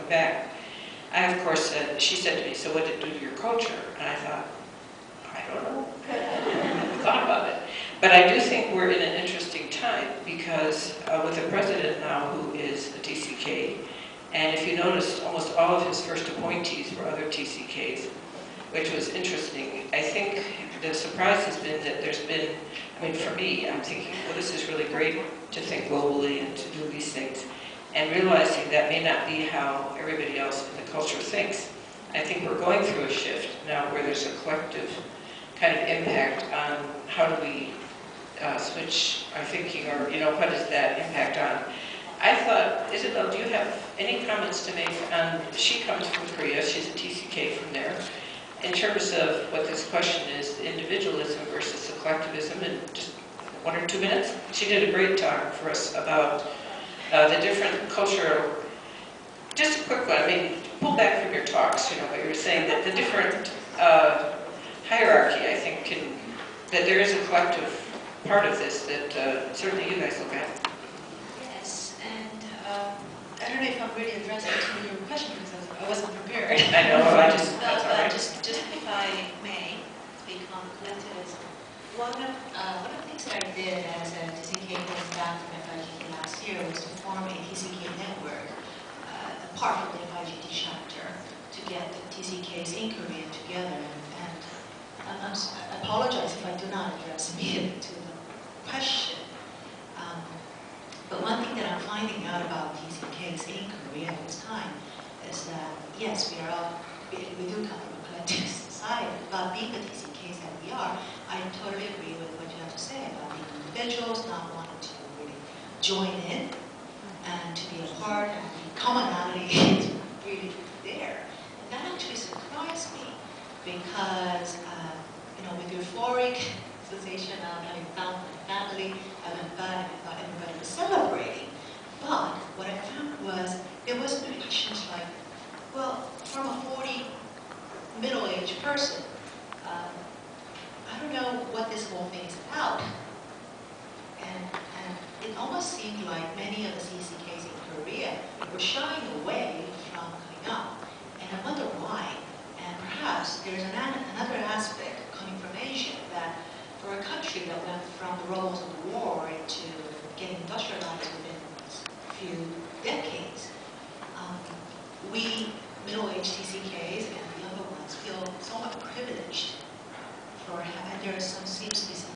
back. I, of course, said, she said to me, so what did it do to your culture? And I thought, I don't know. I hadn't thought about it. But I do think we're in an interesting time because with a president now who is a TCK, and if you notice, almost all of his first appointees were other TCKs, which was interesting. I think the surprise has been that there's been, I mean, for me, I'm thinking, well, this is really great to think globally and to do these things, and realizing that may not be how everybody else in the culture thinks. I think we're going through a shift now where there's a collective kind of impact on how do we switch our thinking, or, you know, what is that impact on? I thought, Isabel, do you have any comments to make on, she comes from Korea, she's a TCK from there, in terms of what this question is, individualism versus the collectivism, in just 1 or 2 minutes? She did a great talk for us about the different cultural, just a quick one, I mean, pull back from your talks, you know, but you were saying that the different hierarchy, I think, that there is a collective part of this that certainly you guys look at. Yes, and I don't know if I'm really addressing your question because I wasn't prepared. I know, that's all right. Just if I may speak on collectivism. One of the things that I did as a TCK going back from FIGT last year was to form a TCK network, apart from the FIGT chapter, to get the TCKs in Korea together. And I apologize if I do not address immediately to the question. But one thing that I'm finding out about TCKs in Korea at this time is that, yes, we do come from a collective society, but being the TCKs that we are, I totally agree with what you have to say about being individuals, not wanting to really join in, and to be a part, and the commonality is really there. And that actually surprised me, because, you know, with euphoric sensation of having found my family, I went back and I thought everybody was celebrating. But what I found was there was questions like, well, from a 40 middle-aged person, I don't know what this whole thing is about. And it almost seemed like many of the CCKs in Korea were shying away from coming up. And I wonder why. And perhaps there's another aspect coming from Asia, that for a country that went from the rubbles of the war into getting industrialized within a few decades, we middle-aged TCKs and the younger ones feel somewhat privileged for having, there seems to be some